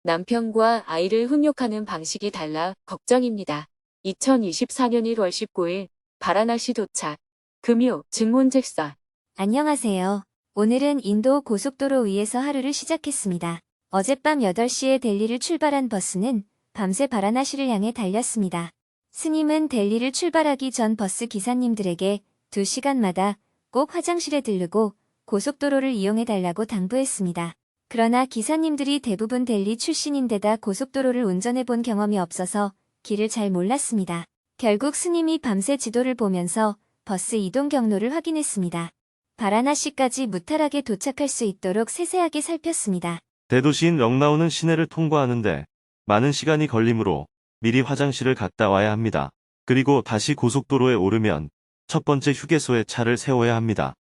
남편과 아이를 훈육하는 방식이 달라 걱정입니다. 2024년 1월 19일 바라나시 도착. 금요 증문즉설. 안녕하세요. 오늘은 인도 고속도로 위에서 하루를 시작했습니다. 어젯밤 8시에 델리를 출발한 버스는 밤새 바라나시를 향해 달렸습니다. 스님은 델리를 출발하기 전 버스 기사님들에게 2시간마다 꼭 화장실에 들르고 고속도로를 이용해달라고 당부했습니다. 그러나 기사님들이 대부분 델리 출신인데다 고속도로를 운전해본 경험이 없어서 길을 잘 몰랐습니다. 결국 스님이 밤새 지도를 보면서 버스 이동 경로를 확인했습니다. 바라나시까지 무탈하게 도착할 수 있도록 세세하게 살폈습니다. 대도시인 럭나우는 시내를 통과하는데 많은 시간이 걸리므로 미리 화장실을 갔다 와야 합니다. 그리고 다시 고속도로에 오르면 첫 번째 휴게소에 차를 세워야 합니다.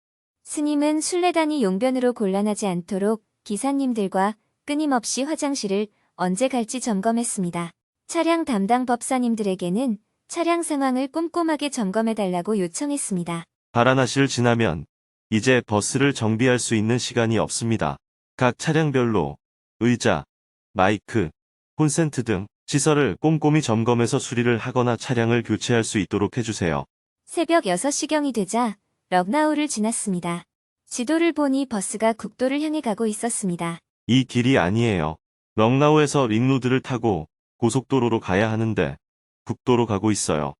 스님은 순례단이 용변으로 곤란하지 않도록 기사님들과 끊임없이 화장실을 언제 갈지 점검했습니다. 차량 담당 법사님들에게는 차량 상황을 꼼꼼하게 점검해달라고 요청했습니다. 바라나시를 지나면 이제 버스를 정비할 수 있는 시간이 없습니다. 각 차량별로 의자, 마이크, 콘센트 등 시설을 꼼꼼히 점검해서 수리를 하거나 차량을 교체할 수 있도록 해주세요. 새벽 6시경이 되자 럭나우를 지났습니다. 지도를 보니 버스가 국도를 향해 가고 있었습니다. 이 길이 아니에요. 럭나우에서 링로드를 타고 고속도로로 가야 하는데 국도로 가고 있어요.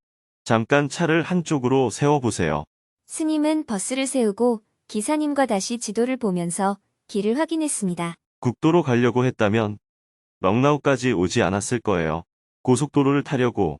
잠깐 차를 한쪽으로 세워보세요. 스님은 버스를 세우고 기사님과 다시 지도를 보면서 길을 확인했습니다. 국도로 가려고 했다면 럭나우까지 오지 않았을 거예요. 고속도로를 타려고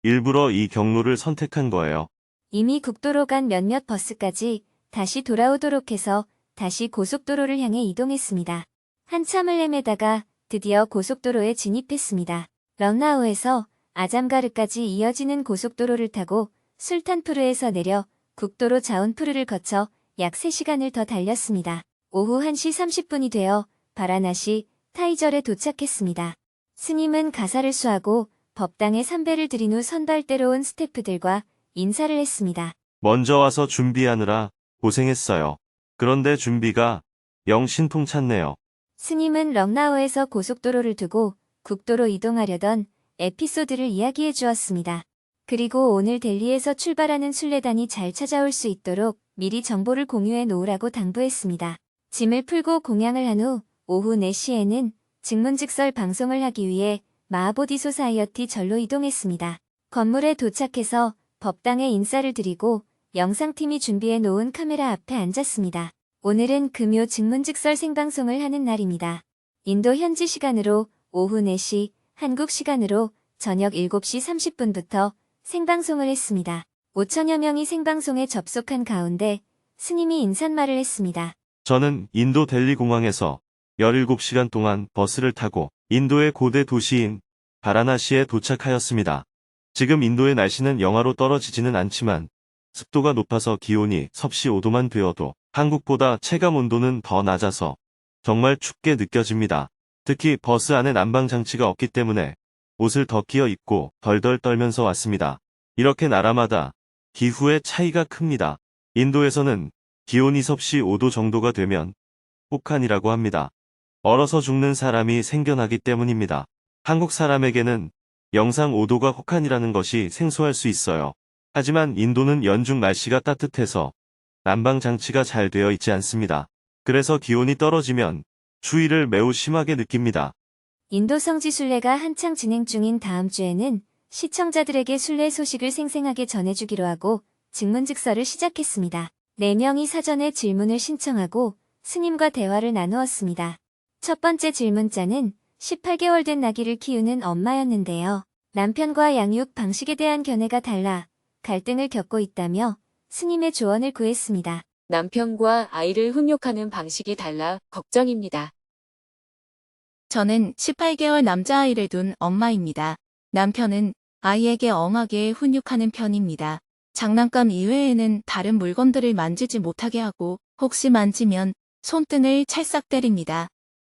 일부러 이 경로를 선택한 거예요. 이미 국도로 간 몇몇 버스까지 다시 돌아오도록 해서 다시 고속도로를 향해 이동했습니다. 한참을 헤매다가 드디어 고속도로에 진입했습니다. 럭나우에서 아잠가르까지 이어지는 고속도로를 타고 술탄푸르에서 내려 국도로 자운푸르를 거쳐 약 3시간을 더 달렸습니다. 오후 1시 30분이 되어 바라나시 타이절에 도착했습니다. 스님은 가사를 수하고 법당에 삼배를 드린 후 선발대로 온 스태프들과 인사를 했습니다. 먼저 와서 준비하느라 고생했어요. 그런데 준비가 영 신통찮네요. 스님은 럭나우에서 고속도로를 두고 국도로 이동하려던 에피소드를 이야기해 주었습니다. 그리고 오늘 델리에서 출발하는 순례단이 잘 찾아올 수 있도록 미리 정보를 공유해 놓으라고 당부했습니다. 짐을 풀고 공양을 한 후 오후 4시에는 증문즉설 방송을 하기 위해 마하보디 소사이어티 절로 이동했습니다. 건물에 도착해서 법당에 인사를 드리고 영상팀이 준비해 놓은 카메라 앞에 앉았습니다. 오늘은 금요 증문즉설 생방송을 하는 날입니다. 인도 현지 시간으로 오후 4시, 한국 시간으로 저녁 7시 30분부터 생방송을 했습니다. 5천여 명이 생방송에 접속한 가운데 스님이 인사말을 했습니다. 저는 인도 델리 공항에서 17시간 동안 버스를 타고 인도의 고대 도시인 바라나시에 도착하였습니다. 지금 인도의 날씨는 영하로 떨어지지는 않지만 습도가 높아서 기온이 섭씨 5도만 되어도 한국보다 체감 온도는 더 낮아서 정말 춥게 느껴집니다. 특히 버스 안에 난방 장치가 없기 때문에 옷을 더 끼어 입고 덜덜 떨면서 왔습니다. 이렇게 나라마다 기후의 차이가 큽니다. 인도에서는 기온이 섭씨 5도 정도가 되면 혹한이라고 합니다. 얼어서 죽는 사람이 생겨나기 때문입니다. 한국 사람에게는 영상 5도가 혹한이라는 것이 생소할 수 있어요. 하지만 인도는 연중 날씨가 따뜻해서 난방 장치가 잘 되어 있지 않습니다. 그래서 기온이 떨어지면 추위를 매우 심하게 느낍니다. 인도 성지 순례가 한창 진행 중인 다음 주에는 시청자들에게 순례 소식을 생생하게 전해주기로 하고 증문즉설을 시작했습니다. 4명이 사전에 질문을 신청하고 스님과 대화를 나누었습니다. 첫 번째 질문자는 18개월 된 아기를 키우는 엄마였는데요. 남편과 양육 방식에 대한 견해가 달라 갈등을 겪고 있다며 스님의 조언을 구했습니다. 남편과 아이를 훈육하는 방식이 달라 걱정입니다. 저는 18개월 남자아이를 둔 엄마입니다. 남편은 아이에게 엄하게 훈육하는 편입니다. 장난감 이외에는 다른 물건들을 만지지 못하게 하고 혹시 만지면 손등을 찰싹 때립니다.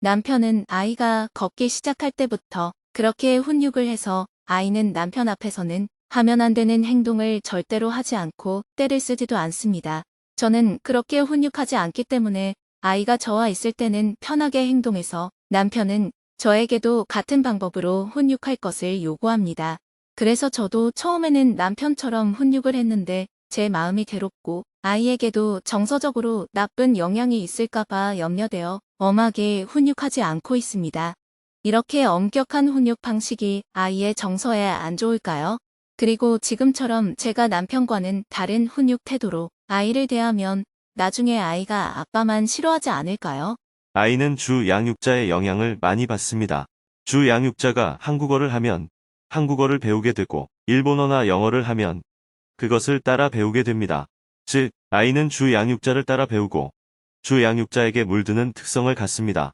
남편은 아이가 걷기 시작할 때부터 그렇게 훈육을 해서 아이는 남편 앞에서는 하면 안 되는 행동을 절대로 하지 않고 떼를 쓰지도 않습니다. 저는 그렇게 훈육하지 않기 때문에 아이가 저와 있을 때는 편하게 행동해서 남편은 저에게도 같은 방법으로 훈육할 것을 요구합니다. 그래서 저도 처음에는 남편처럼 훈육을 했는데 제 마음이 괴롭고 아이에게도 정서적으로 나쁜 영향이 있을까봐 염려되어 엄하게 훈육하지 않고 있습니다. 이렇게 엄격한 훈육 방식이 아이의 정서에 안 좋을까요? 그리고 지금처럼 제가 남편과는 다른 훈육 태도로 아이를 대하면 나중에 아이가 아빠만 싫어하지 않을까요? 아이는 주 양육자의 영향을 많이 받습니다. 주 양육자가 한국어를 하면 한국어를 배우게 되고 일본어나 영어를 하면 그것을 따라 배우게 됩니다. 즉, 아이는 주 양육자를 따라 배우고 주 양육자에게 물드는 특성을 갖습니다.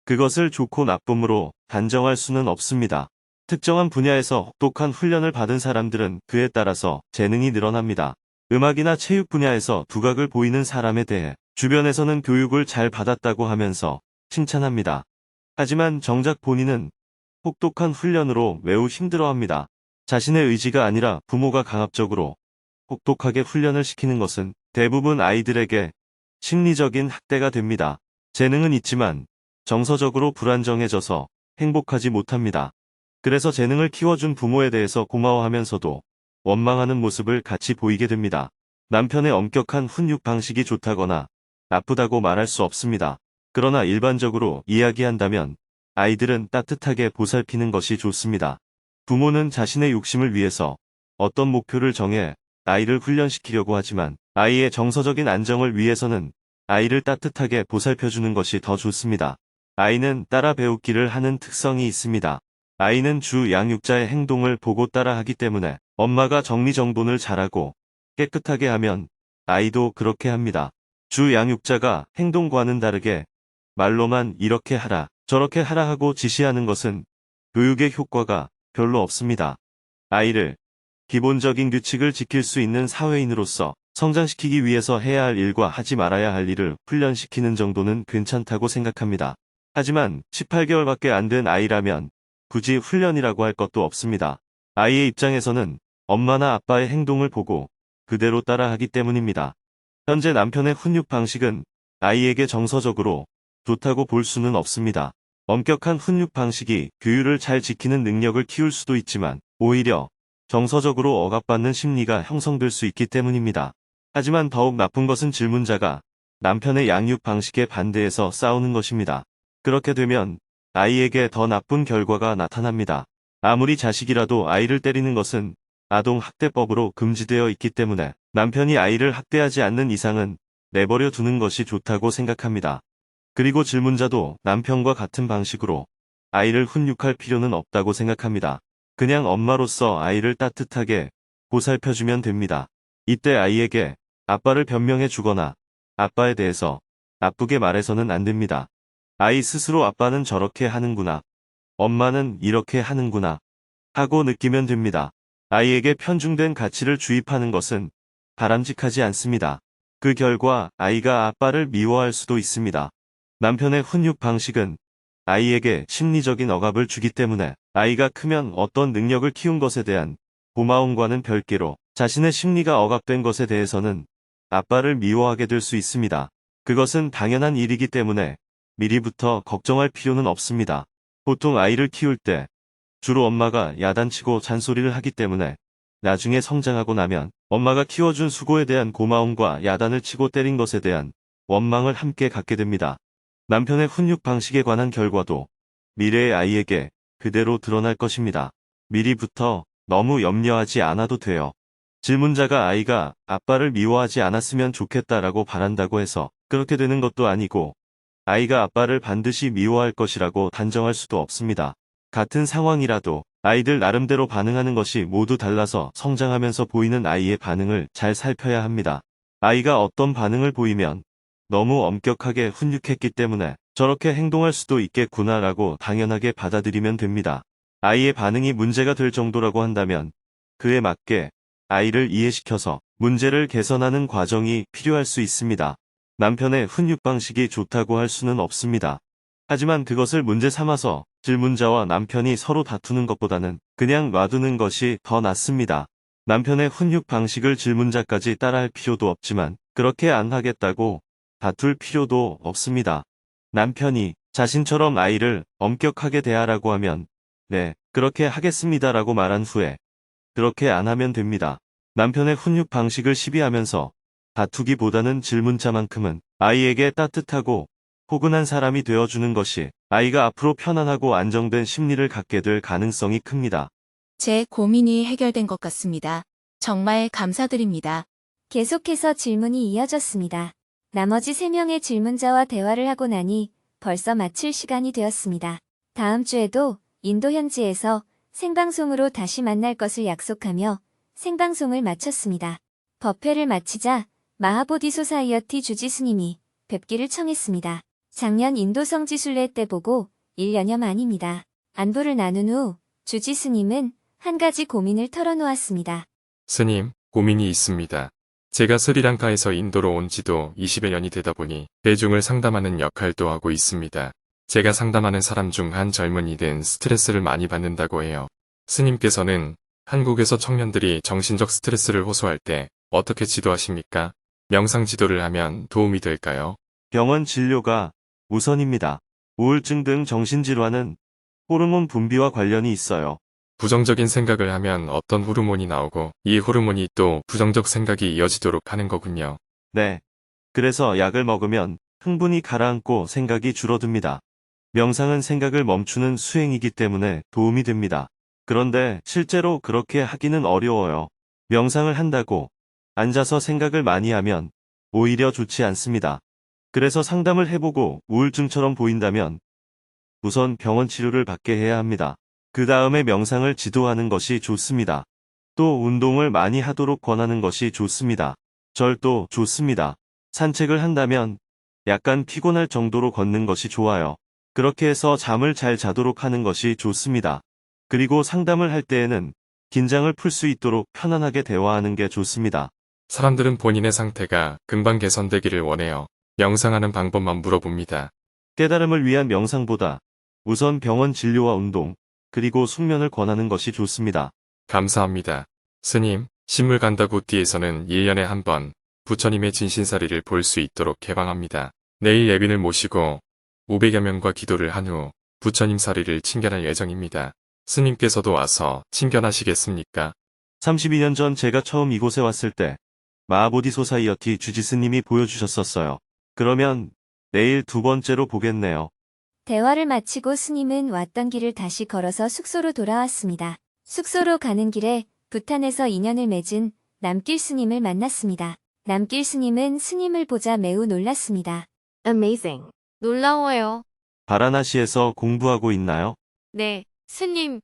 그것을 좋고 나쁨으로 단정할 수는 없습니다. 특정한 분야에서 혹독한 훈련을 받은 사람들은 그에 따라서 재능이 늘어납니다. 음악이나 체육 분야에서 두각을 보이는 사람에 대해 주변에서는 교육을 잘 받았다고 하면서 칭찬합니다. 하지만 정작 본인은 혹독한 훈련으로 매우 힘들어합니다. 자신의 의지가 아니라 부모가 강압적으로 혹독하게 훈련을 시키는 것은 대부분 아이들에게 심리적인 학대가 됩니다. 재능은 있지만 정서적으로 불안정해져서 행복하지 못합니다. 그래서 재능을 키워준 부모에 대해서 고마워하면서도 원망하는 모습을 같이 보이게 됩니다. 남편의 엄격한 훈육 방식이 좋다거나 나쁘다고 말할 수 없습니다. 그러나 일반적으로 이야기한다면 아이들은 따뜻하게 보살피는 것이 좋습니다. 부모는 자신의 욕심을 위해서 어떤 목표를 정해 아이를 훈련시키려고 하지만 아이의 정서적인 안정을 위해서는 아이를 따뜻하게 보살펴주는 것이 더 좋습니다. 아이는 따라 배우기를 하는 특성이 있습니다. 아이는 주 양육자의 행동을 보고 따라하기 때문에 엄마가 정리정돈을 잘하고 깨끗하게 하면 아이도 그렇게 합니다. 주 양육자가 행동과는 다르게 말로만 이렇게 하라, 저렇게 하라 하고 지시하는 것은 교육의 효과가 별로 없습니다. 아이를 기본적인 규칙을 지킬 수 있는 사회인으로서 성장시키기 위해서 해야 할 일과 하지 말아야 할 일을 훈련시키는 정도는 괜찮다고 생각합니다. 하지만 18개월밖에 안 된 아이라면 굳이 훈련이라고 할 것도 없습니다. 아이의 입장에서는 엄마나 아빠의 행동을 보고 그대로 따라하기 때문입니다. 현재 남편의 훈육 방식은 아이에게 정서적으로 좋다고 볼 수는 없습니다. 엄격한 훈육 방식이 규율을 잘 지키는 능력을 키울 수도 있지만 오히려 정서적으로 억압받는 심리가 형성될 수 있기 때문입니다. 하지만 더욱 나쁜 것은 질문자가 남편의 양육 방식에 반대해서 싸우는 것입니다. 그렇게 되면 아이에게 더 나쁜 결과가 나타납니다. 아무리 자식이라도 아이를 때리는 것은 아동학대법으로 금지되어 있기 때문에 남편이 아이를 학대하지 않는 이상은 내버려 두는 것이 좋다고 생각합니다. 그리고 질문자도 남편과 같은 방식으로 아이를 훈육할 필요는 없다고 생각합니다. 그냥 엄마로서 아이를 따뜻하게 보살펴주면 됩니다. 이때 아이에게 아빠를 변명해 주거나 아빠에 대해서 나쁘게 말해서는 안 됩니다. 아이 스스로 아빠는 저렇게 하는구나, 엄마는 이렇게 하는구나 하고 느끼면 됩니다. 아이에게 편중된 가치를 주입하는 것은 바람직하지 않습니다. 그 결과 아이가 아빠를 미워할 수도 있습니다. 남편의 훈육 방식은 아이에게 심리적인 억압을 주기 때문에 아이가 크면 어떤 능력을 키운 것에 대한 고마움과는 별개로 자신의 심리가 억압된 것에 대해서는 아빠를 미워하게 될 수 있습니다. 그것은 당연한 일이기 때문에 미리부터 걱정할 필요는 없습니다. 보통 아이를 키울 때 주로 엄마가 야단치고 잔소리를 하기 때문에 나중에 성장하고 나면 엄마가 키워준 수고에 대한 고마움과 야단을 치고 때린 것에 대한 원망을 함께 갖게 됩니다. 남편의 훈육 방식에 관한 결과도 미래의 아이에게 그대로 드러날 것입니다. 미리부터 너무 염려하지 않아도 돼요. 질문자가 아이가 아빠를 미워하지 않았으면 좋겠다라고 바란다고 해서 그렇게 되는 것도 아니고 아이가 아빠를 반드시 미워할 것이라고 단정할 수도 없습니다. 같은 상황이라도 아이들 나름대로 반응하는 것이 모두 달라서 성장하면서 보이는 아이의 반응을 잘 살펴야 합니다. 아이가 어떤 반응을 보이면 너무 엄격하게 훈육했기 때문에 저렇게 행동할 수도 있겠구나라고 당연하게 받아들이면 됩니다. 아이의 반응이 문제가 될 정도라고 한다면 그에 맞게 아이를 이해시켜서 문제를 개선하는 과정이 필요할 수 있습니다. 남편의 훈육 방식이 좋다고 할 수는 없습니다. 하지만 그것을 문제 삼아서 질문자와 남편이 서로 다투는 것보다는 그냥 놔두는 것이 더 낫습니다. 남편의 훈육 방식을 질문자까지 따라할 필요도 없지만 그렇게 안 하겠다고 다툴 필요도 없습니다. 남편이 자신처럼 아이를 엄격하게 대하라고 하면 네, 그렇게 하겠습니다라고 말한 후에 그렇게 안 하면 됩니다. 남편의 훈육 방식을 시비하면서 다투기보다는 질문자만큼은 아이에게 따뜻하고 포근한 사람이 되어주는 것이 아이가 앞으로 편안하고 안정된 심리를 갖게 될 가능성이 큽니다. 제 고민이 해결된 것 같습니다. 정말 감사드립니다. 계속해서 질문이 이어졌습니다. 나머지 3명의 질문자와 대화를 하고 나니 벌써 마칠 시간이 되었습니다. 다음 주에도 인도 현지에서 생방송으로 다시 만날 것을 약속하며 생방송을 마쳤습니다. 법회를 마치자 마하보디 소사이어티 주지스님이 뵙기를 청했습니다. 작년 인도 성지순례 때 보고 1년여 만입니다. 안부를 나눈 후 주지스님은 한 가지 고민을 털어놓았습니다. 스님, 고민이 있습니다. 제가 스리랑카에서 인도로 온 지도 20여 년이 되다 보니 대중을 상담하는 역할도 하고 있습니다. 제가 상담하는 사람 중 한 젊은이는 스트레스를 많이 받는다고 해요. 스님께서는 한국에서 청년들이 정신적 스트레스를 호소할 때 어떻게 지도하십니까? 명상 지도를 하면 도움이 될까요? 병원 진료가 우선입니다. 우울증 등 정신질환은 호르몬 분비와 관련이 있어요. 부정적인 생각을 하면 어떤 호르몬이 나오고 이 호르몬이 또 부정적 생각이 이어지도록 하는 거군요. 네. 그래서 약을 먹으면 흥분이 가라앉고 생각이 줄어듭니다. 명상은 생각을 멈추는 수행이기 때문에 도움이 됩니다. 그런데 실제로 그렇게 하기는 어려워요. 명상을 한다고 앉아서 생각을 많이 하면 오히려 좋지 않습니다. 그래서 상담을 해보고 우울증처럼 보인다면 우선 병원 치료를 받게 해야 합니다. 그 다음에 명상을 지도하는 것이 좋습니다. 또 운동을 많이 하도록 권하는 것이 좋습니다. 절도 좋습니다. 산책을 한다면 약간 피곤할 정도로 걷는 것이 좋아요. 그렇게 해서 잠을 잘 자도록 하는 것이 좋습니다. 그리고 상담을 할 때에는 긴장을 풀 수 있도록 편안하게 대화하는 게 좋습니다. 사람들은 본인의 상태가 금방 개선되기를 원해요. 명상하는 방법만 물어봅니다. 깨달음을 위한 명상보다 우선 병원 진료와 운동, 그리고 숙면을 권하는 것이 좋습니다. 감사합니다. 스님, 신물 간다구띠에서는 1년에 한 번 부처님의 진신사리를 볼 수 있도록 개방합니다. 내일 예빈을 모시고 500여 명과 기도를 한 후 부처님 사리를 친견할 예정입니다. 스님께서도 와서 친견하시겠습니까? 32년 전 제가 처음 이곳에 왔을 때 마하보디 소사이어티 주지스님이 보여주셨었어요. 그러면 내일 2번째로 보겠네요. 대화를 마치고 스님은 왔던 길을 다시 걸어서 숙소로 돌아왔습니다. 숙소로 가는 길에 부탄에서 인연을 맺은 남길 스님을 만났습니다. 남길 스님은 스님을 보자 매우 놀랐습니다. Amazing. 놀라워요. 바라나시에서 공부하고 있나요? 네, 스님.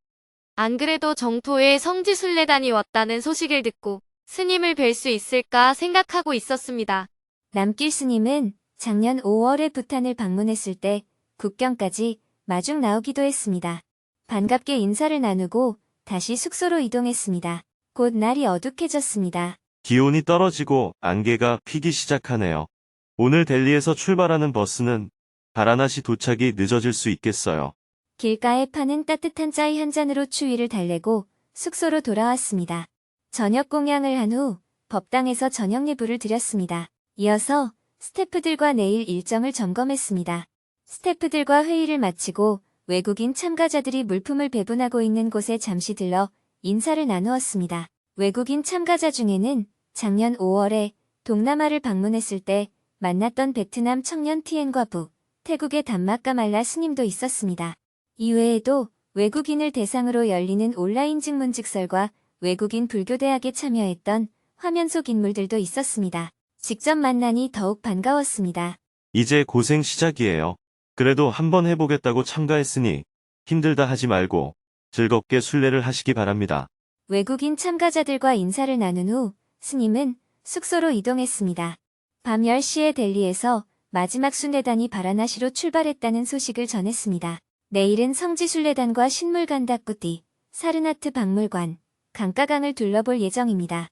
안 그래도 정토에 성지순례단이 왔다는 소식을 듣고 스님을 뵐 수 있을까 생각하고 있었습니다. 남길 스님은 작년 5월에 부탄을 방문했을 때 국경까지 마중 나오기도 했습니다. 반갑게 인사를 나누고 다시 숙소로 이동했습니다. 곧 날이 어둑해졌습니다. 기온이 떨어지고 안개가 피기 시작하네요. 오늘 델리에서 출발하는 버스는 바라나시 도착이 늦어질 수 있겠어요. 길가에 파는 따뜻한 짜이 한 잔으로 추위를 달래고 숙소로 돌아왔습니다. 저녁 공양을 한 후 법당에서 저녁 예불을 드렸습니다. 이어서 스태프들과 내일 일정을 점검했습니다. 스태프들과 회의를 마치고 외국인 참가자들이 물품을 배분하고 있는 곳에 잠시 들러 인사를 나누었습니다. 외국인 참가자 중에는 작년 5월에 동남아를 방문했을 때 만났던 베트남 청년 티엔과 부, 태국의 단마까 말라 스님도 있었습니다. 이외에도 외국인을 대상으로 열리는 온라인 증문즉설과 외국인 불교대학에 참여했던 화면 속 인물들도 있었습니다. 직접 만나니 더욱 반가웠습니다. 이제 고생 시작이에요. 그래도 한번 해보겠다고 참가했으니 힘들다 하지 말고 즐겁게 순례를 하시기 바랍니다. 외국인 참가자들과 인사를 나눈 후 스님은 숙소로 이동했습니다. 밤 10시에 델리에서 마지막 순례단이 바라나시로 출발했다는 소식을 전했습니다. 내일은 성지순례단과 신물간다꾸띠, 사르나트 박물관, 강가강을 둘러볼 예정입니다.